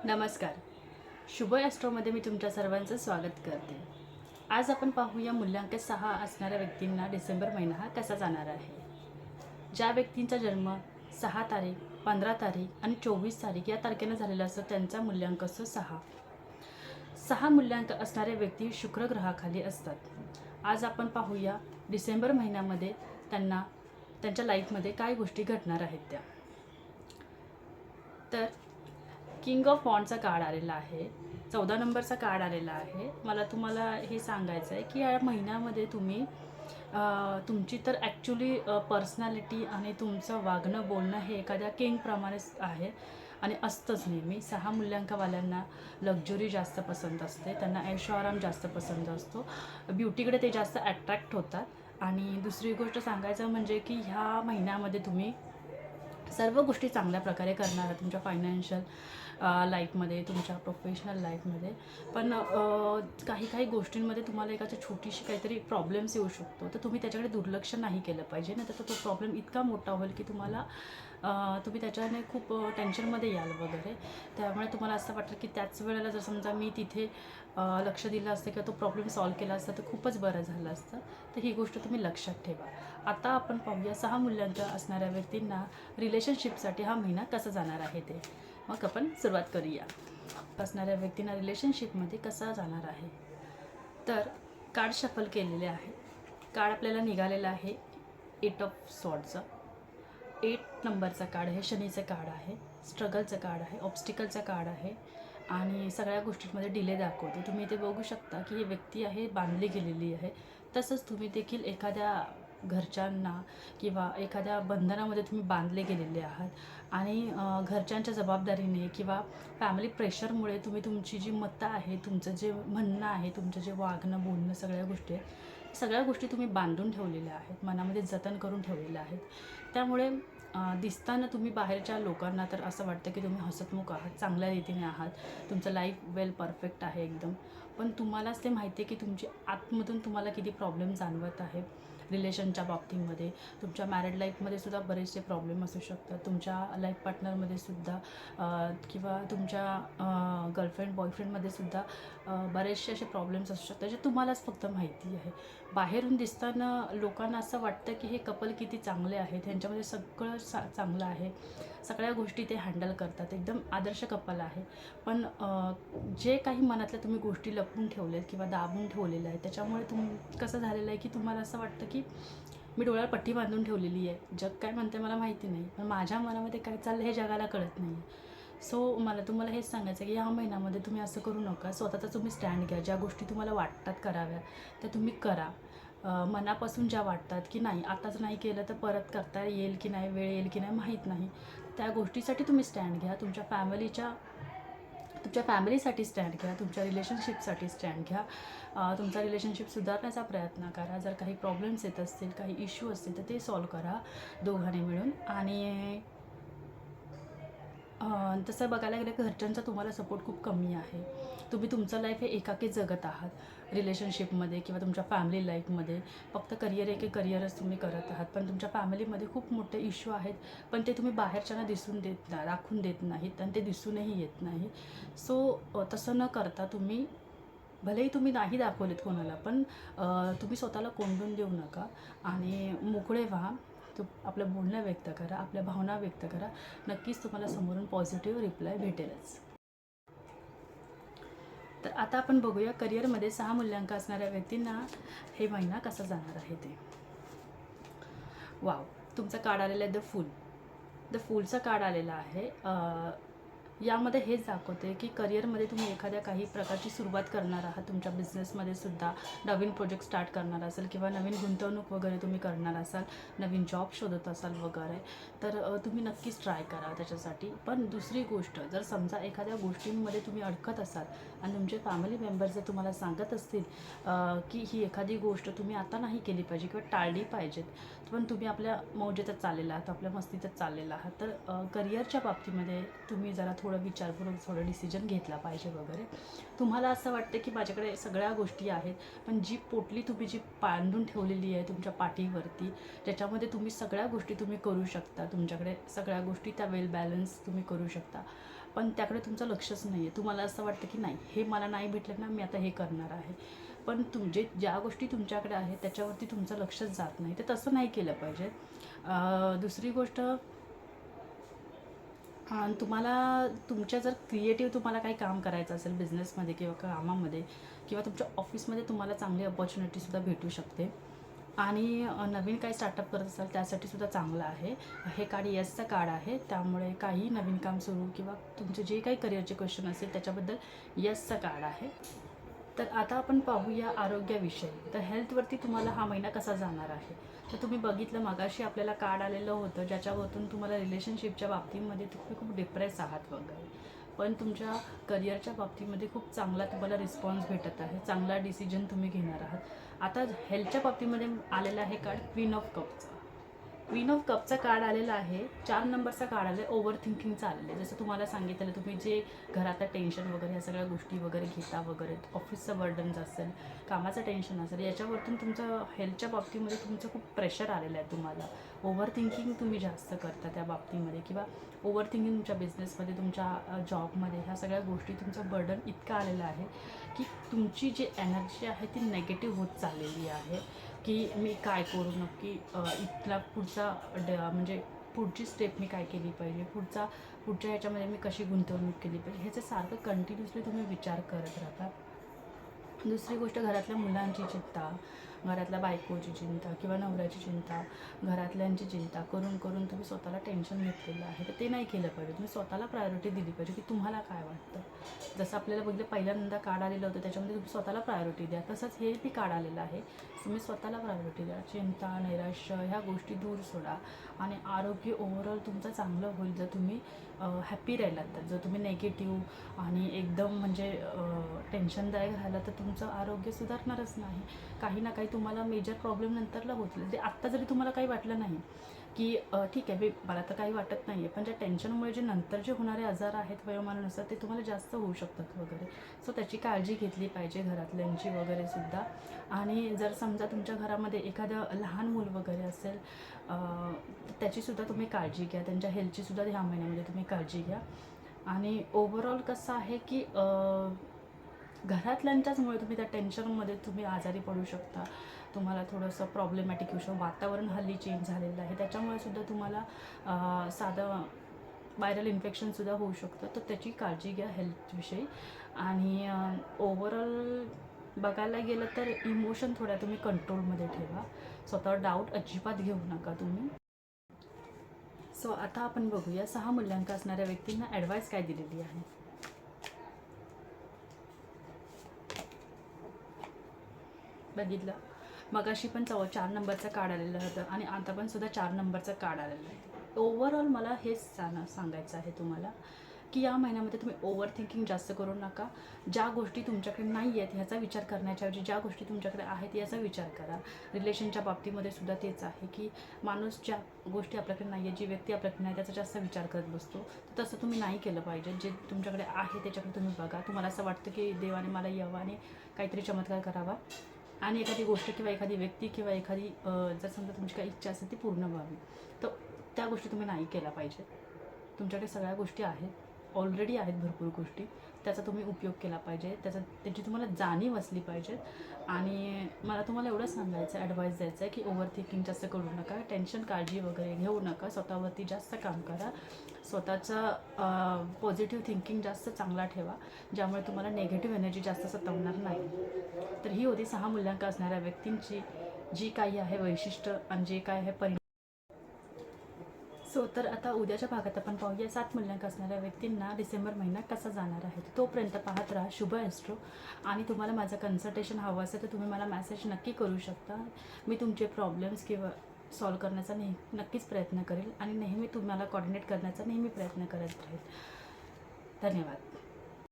नमस्कार. शुभ ॲस्ट्रोमध्ये मी तुमच्या सर्वांचं स्वागत करते. आज आपण पाहूया मूल्यांक 6 असणाऱ्या व्यक्तींना डिसेंबर महिना हा कसा जाणार आहे. ज्या व्यक्तींचा जन्म 6 तारीख, 15 तारीख आणि 24 तारीख या तारखेनं झालेला असतो त्यांचा मूल्यांक असतो 6. 6 मूल्यांक असणारे व्यक्ती शुक्र ग्रहाखाली असतात. आज आपण पाहूया डिसेंबर महिन्यामध्ये त्यांना त्यांच्या लाईफमध्ये काय गोष्टी घडणार आहेत त्या. तर किंग ऑफ वॉन्डचा कार्ड आलेला आहे, 14 नंबरचा कार्ड आलेला आहे. मला तुम्हाला हे सांगायचं आहे की या महिन्यामध्ये तुम्ही तुमची तर ॲक्च्युली पर्सनॅलिटी आणि तुमचं वागणं बोलणं हे एखाद्या किंगप्रमाणेच आहे आणि असतंच नेहमी. 6 मूल्यांकवाल्यांना लक्झरी जास्त पसंत असते, त्यांना ऐशोआराम जास्त पसंत असतो, ब्युटीकडे ते जास्त ॲट्रॅक्ट होतात. आणि दुसरी गोष्ट सांगायचं म्हणजे की ह्या महिन्यामध्ये तुम्ही सर्व गोष्टी चांगल्या प्रकारे करणार आहात तुमच्या फायनान्शियल लाईफमध्ये, तुमच्या प्रोफेशनल लाईफमध्ये. पण काही काही गोष्टींमध्ये तुम्हाला एखादी छोटीशी काहीतरी प्रॉब्लेम्स येऊ शकतो, तर तुम्ही त्याच्याकडे दुर्लक्ष नाही केलं पाहिजे. नाही तर तो प्रॉब्लेम इतका मोठा होईल की तुम्हाला तुम्ही त्याच्याने खूप टेन्शनमध्ये याल वगैरे. त्यामुळे तुम्हाला असं वाटतं की त्याच वेळेला जर समजा मी तिथे लक्ष दिलं असतं किंवा तो प्रॉब्लेम सॉल्व्ह केला असता तर खूपच बरं झालं असतं. तर ही गोष्ट तुम्ही लक्षात ठेवा. आता आपण पाहूया 6 मूल्यांक असणाऱ्या व्यक्तींना रिलेशनशिपसाठी हा महिना कसा जाणार आहे ते. मग आपण सुरुवात करूया. असणाऱ्या व्यक्तींना रिलेशनशिपमध्ये कसा जाणार आहे. तर कार्ड शफल केलेले आहे. कार्ड आपल्याला निघालेला आहे 8 ऑफ सॉर्डचं. 8 नंबरचा कार्ड आहे, शनीचं कार्ड आहे, स्ट्रगलचं कार्ड आहे, ऑब्स्टिकलचं कार्ड आहे आणि सगळ्या गोष्टींमध्ये डिले दाखवते. तुम्ही इथे बघू शकता की ही व्यक्ती आहे बांधली गेलेली आहे. तसंच तुम्ही देखील एखाद्या घरच्यांना किंवा एखाद्या बंधनामध्ये तुम्ही बांधले गेलेले आहात आणि घरच्यांच्या जबाबदारीने किंवा फॅमिली प्रेशरमुळे तुम्ही तुमची जी मतं आहे, तुमचं जे म्हणणं आहे, तुमचं जे वागणं बोलणं सगळ्या गोष्टी तुम्ही बांधून ठेवलेल्या आहेत, मनामध्ये जतन करून ठेवलेल्या आहेत. त्यामुळे दिसताना तुम्ही बाहेरच्या लोकांना तर असं वाटतं की तुम्ही हसतमुख आहात, चांगल्या रीतीने आहात, तुमचं लाईफ वेल परफेक्ट आहे एकदम. पण तुम्हालाच ते माहिती आहे की तुमची आतमधून तुम्हाला किती प्रॉब्लेम जाणवत आहे. रिलेशनच्या बाबतीमध्ये, तुमच्या मॅरिड लाईफमध्ये सुद्धा बरेचसे प्रॉब्लेम असू शकतात, तुमच्या लाईफ पार्टनरमध्ये सुद्धा किंवा तुमच्या गर्लफ्रेंड बॉयफ्रेंडमध्ये सुद्धा बरेचसे असे प्रॉब्लेम्स असू शकतात जे तुम्हालाच फक्त माहिती आहे. बाहेरून दिसताना लोकांना असं वाटतं की हे कपल किती चांगले आहेत, ह्यांच्यामध्ये सगळं चांगलं आहे, सगळ्या गोष्टी ते हँडल करतात, एकदम आदर्श कपल आहे. पण जे काही मनातल्या तुम्ही गोष्टी लपवून ठेवल्यात किंवा दाबून ठेवलेल्या आहेत त्याच्यामुळे कसं झालेलं आहे की तुम्हाला असं वाटतं की मी डोळ्याला पट्टी बांधून ठेवलेली आहे, जग काय म्हणते मला माहिती नाही, पण माझ्या मनामध्ये काय चाललं हे जगाला कळत नाही. सो मला तुम्हाला हेच सांगायचं की या महिन्यामध्ये तुम्ही असं करू नका. स्वतःचा तुम्ही स्टँड घ्या. ज्या गोष्टी तुम्हाला वाटतात कराव्या त्या तुम्ही करा. मनापासून ज्या वाटतात की नाही आताच नाही केलं तर परत करता येईल की नाही, वेळ येईल की नाही माहीत नाही, त्या गोष्टीसाठी तुम्ही स्टँड घ्या. तुमच्या फॅमिलीसाठी स्टँड घ्या, तुमच्या रिलेशनशिपसाठी स्टँड घ्या. तुमचा रिलेशनशिप सुधारण्याचा प्रयत्न करा. जर काही प्रॉब्लेम्स येत असतील, काही इश्यू असतील तर ते सॉल्व करा दोघांनी मिळून. आणि तसं बघायला गेलं की घरच्यांचा तुम्हाला सपोर्ट खूप कमी आहे. तुम्ही तुमचं लाईफ हे एकाकी जगत आहात रिलेशनशिपमध्ये किंवा तुमच्या फॅमिली लाईफमध्ये. फक्त करिअरच तुम्ही करत आहात, पण तुमच्या फॅमिलीमध्ये खूप मोठे इश्यू आहेत, पण ते तुम्ही बाहेरच्यांना दाखवून देत नाहीत आणि ते दिसूनही येत नाही. सो तसं न करता तुम्ही भलेही तुम्ही नाही दाखवलेत कोणाला, पण तुम्ही स्वतःला कोंडून देऊ नका आणि मोकळे व्हा. आपलं बोलणं व्यक्त करा, आपल्या भावना व्यक्त करा. नक्कीच तुम्हाला समोरून पॉझिटिव्ह रिप्लाय भेटेलच. तर आता आपण बघूया करिअरमध्ये 6 मूल्यांक असणाऱ्या व्यक्तींना हे महिना कसा जाणार आहे ते. वाव, तुमचा कार्ड आलेला आहे द फूलचा कार्ड आलेला आहे. यामध्ये हेच दाखवते की करिअरमध्ये तुम्ही एखाद्या काही प्रकारची सुरुवात करणार आहात. तुमच्या बिझनेसमध्ये सुद्धा नवीन प्रोजेक्ट स्टार्ट करणार असाल किंवा नवीन गुंतवणूक वगैरे तुम्ही करणार असाल, नवीन जॉब शोधत असाल वगैरे, तर तुम्ही नक्कीच ट्राय करा त्याच्यासाठी. पण दुसरी गोष्ट, जर समजा एखाद्या गोष्टींमध्ये तुम्ही अडकत असाल आणि तुमचे फॅमिली मेंबर्स जर तुम्हाला सांगत असतील की ही एखादी गोष्ट तुम्ही आता नाही केली पाहिजे किंवा टाळली पाहिजेत, पण तुम्ही आपल्या मौजेतच चाललेला आहात, आपल्या मस्तीतच चाललेला आहात, तर करिअरच्या बाबतीमध्ये तुम्ही जरा थोडं विचारपूर्वक थोडं डिसिजन घेतला पाहिजे वगैरे. तुम्हाला असं वाटतं की माझ्याकडे सगळ्या गोष्टी आहेत, पण जी पोटली तुम्ही जी बांधून ठेवलेली आहे तुमच्या पाठीवरती, ज्याच्यामध्ये तुम्ही सगळ्या गोष्टी तुम्ही करू शकता, तुमच्याकडे सगळ्या गोष्टी त्या वेल बॅलन्स तुम्ही करू शकता, पण त्याकडे तुमचं लक्षच नाही आहे. तुम्हाला असं वाटतं की नाही, हे मला नाही भेटलं ना, मी आता हे करणार आहे. पण ज्या गोष्टी तुमच्याकडे आहेत त्याच्यावरती तुमचं लक्षच जात नाही. तर तसं नाही केलं पाहिजे. दुसरी गोष्ट, तुम्हाला तुमच्या जर क्रिएटिव्ह तुम्हाला काही काम करायचं असेल बिझनेसमध्ये किंवा कामामध्ये किंवा तुमच्या ऑफिसमध्ये, तुम्हाला चांगली अपॉर्च्युनिटीसुद्धा भेटू शकते. आणि नवीन काही स्टार्टअप करत असाल त्यासाठी सुद्धा चांगलं आहे. हे कार्ड यसचं कार्ड आहे, त्यामुळे काही नवीन काम सुरू किंवा तुमचे जे काही करिअरचे क्वेश्चन असेल त्याच्याबद्दल यसचं कार्ड आहे. तर आता आपण पाहूया आरोग्याविषयी. तर हेल्थवरती तुम्हाला हा महिना कसा जाणार आहे. तर तुम्ही बघितलं मगाशी आपल्याला कार्ड आलेलं होतं ज्याच्यावरतून तुम्हाला रिलेशनशिपच्या बाबतीमध्ये तुम्ही खूप डिप्रेस आहात वगैरे, पण तुमच्या करिअरच्या बाबतीमध्ये खूप चांगला तुम्हाला रिस्पॉन्स भेटत आहे, चांगला डिसिजन तुम्ही घेणार आहात. आता हेल्थच्या बाबतीमध्ये आलेलं आहे कार्ड क्वीन ऑफ कपचं. क्वीन ऑफ कपचा कार्ड आलेला आहे, 4 नंबरचा कार्ड आलेला आहे, ओव्हर थिंकिंगचा आलेलं आहे. जसं तुम्हाला सांगितलेलं, तुम्ही जे घरातलं टेन्शन वगैरे ह्या सगळ्या गोष्टी वगैरे घेता वगैरे, ऑफिसचं बर्डन्स असेल, कामाचं टेन्शन असेल, याच्यावरतून तुमचं हेल्थच्या बाबतीमध्ये तुमचं खूप प्रेशर आलेलं आहे. तुम्हाला ओव्हर थिंकिंग तुम्ही जास्त करता त्या बाबतीमध्ये, किंवा ओव्हर थिंकिंग तुमच्या बिझनेसमध्ये, तुमच्या जॉबमध्ये, ह्या सगळ्या गोष्टी तुमचं बर्डन इतकं आलेलं आहे की तुमची जी एनर्जी आहे ती नेगेटिव्ह होत चाललेली आहे. की मी काय करू नक्की, इथला पुढचा म्हणजे पुढची स्टेप मी काय केली पाहिजे, पुढच्या ह्याच्यामध्ये मी कशी गुंतवणूक केली पाहिजे, ह्याचं सारखं कंटिन्युअसली तुम्ही विचार करत राहता. दुसरी गोष्ट, घरातल्या मुलांची चिंता, घरातल्या बायकोची चिंता किंवा नवऱ्याची चिंता, घरातल्यांची चिंता करून करून तुम्ही स्वतःला टेन्शन घेतलेलं आहे. तर ते नाही केलं पाहिजे. तुम्ही स्वतःला प्रायोरिटी दिली पाहिजे की तुम्हाला काय वाटतं. जसं आपल्याला बघितलं पहिल्यांदा कार्ड आलेलं होतं त्याच्यामध्ये तुम्ही स्वतःला प्रायोरिटी द्या, तसंच हे बी कार्ड आलेलं आहे, तुम्ही स्वतःला प्रायोरिटी द्या. चिंता, नैराश्य ह्या गोष्टी दूर सोडा आणि आरोग्य ओव्हरऑल तुमचं चांगलं होईल जर तुम्ही हॅपी राहिलात. तर जर तुम्ही नेगेटिव्ह आणि एकदम म्हणजे टेन्शनदायक राहिलं तर तुमचं आरोग्य सुधारणारच नाही. काही ना काही तुम्हाला मेजर प्रॉब्लेम नंतरला होतील. ते आत्ता जरी तुम्हाला काही वाटलं नाही की ठीक आहे मला तर काही वाटत नाही आहे, पण ज्या टेन्शनमुळे जे नंतर जे होणारे आजार आहेत वयोमानानुसार ते तुम्हाला जास्त होऊ शकतात वगैरे. सो त्याची काळजी घेतली पाहिजे घरातल्यांची वगैरे सुद्धा. आणि जर समजा तुमच्या घरामध्ये एखादं लहान मूल वगैरे असेल, त्याचीसुद्धा तुम्ही काळजी घ्या, त्यांच्या हेल्थचीसुद्धा ह्या महिन्यामध्ये तुम्ही काळजी घ्या. आणि ओव्हरऑल कसं आहे की घरातल्यांच्याचमुळे तुम्ही त्या टेन्शनमध्ये तुम्ही आजारी पडू शकता. तुम्हाला थोडंसं प्रॉब्लेमॅटिक येऊ शकतं. वातावरण हल्ली चेंज झालेलं आहे, त्याच्यामुळे सुद्धा तुम्हाला साधं व्हायरल इन्फेक्शनसुद्धा होऊ शकतं. तर त्याची काळजी घ्या हेल्थविषयी. आणि ओव्हरऑल बघायला गेलं तर इमोशन थोड्या तुम्ही कंट्रोलमध्ये ठेवा. स्वतःवर डाऊट अजिबात घेऊ नका तुम्ही. सो आता आपण बघूया 6 मूल्यांक असणाऱ्या व्यक्तींना ॲडवाईस काय दिलेली आहे. बघितलं मगाशी पण 4 नंबरचं कार्ड आलेलं होतं आणि आता पण सुद्धा 4 नंबरचं कार्ड आलेलं आहे. ओव्हरऑल मला हेच सांगायचं आहे तुम्हाला की या महिन्यामध्ये तुम्ही ओव्हर थिंकिंग जास्त करू नका. ज्या गोष्टी तुमच्याकडे नाही आहेत ह्याचा विचार करण्याच्याऐवजी ज्या गोष्टी तुमच्याकडे आहेत याचा विचार करा. रिलेशनच्या बाबतीमध्ये सुद्धा तेच आहे की माणूस ज्या गोष्टी आपल्याकडे नाही आहे, जी व्यक्ती आपल्याकडे नाही त्याचा जास्त विचार करत बसतो. तर तसं तुम्ही नाही केलं पाहिजे. जे तुमच्याकडे आहे त्याच्याकडे तुम्ही बघा. तुम्हाला असं वाटतं की देवाने मला यावं आणि काहीतरी चमत्कार करावा आणि एखादी गोष्ट किंवा एखादी व्यक्ती किंवा एखादी जर समजा तुमची काही इच्छा असेल ती पूर्ण व्हावी, तर त्या गोष्टी तुम्ही नाही केल्या पाहिजेत. तुमच्याकडे सगळ्या गोष्टी आहेत, ऑलरेडी आहेत भरपूर गोष्टी, त्याचा तुम्ही उपयोग केला पाहिजे. त्याची तुम्हाला जाणीव असली पाहिजे. आणि मला तुम्हाला एवढं सांगायचं आहे, ॲडवाईस द्यायचं आहे की ओव्हर थिंकिंग जास्त करू नका, टेन्शन काळजी वगैरे घेऊ नका. स्वतःवरती जास्त काम करा. स्वतःचा पॉझिटिव्ह थिंकिंग जास्त चांगला ठेवा, ज्यामुळे तुम्हाला नेगेटिव्ह एनर्जी जास्त सतावणार नाही. तर ही होती 6 मूल्यांक असणाऱ्या व्यक्तींची जी काही आहे वैशिष्ट्य आणि जे काय आहे परिणाम. सो तर आता उद्याच्या भागात आपण पाहूया 7 मूल्यांक असणाऱ्या व्यक्तींना डिसेंबर महिना कसा जाणार आहे. तोपर्यंत पाहत राहा शुभ ॲस्ट्रो. आणि तुम्हाला माझं कन्सल्टेशन हवं असेल तर तुम्ही मला मेसेज नक्की करू शकता. मी तुमचे प्रॉब्लेम्स किंवा सॉल्व करण्याचा नक्कीच प्रयत्न करेल आणि नेहमी तुम्हाला कॉर्डिनेट करण्याचा नेहमी प्रयत्न करत राहील. धन्यवाद.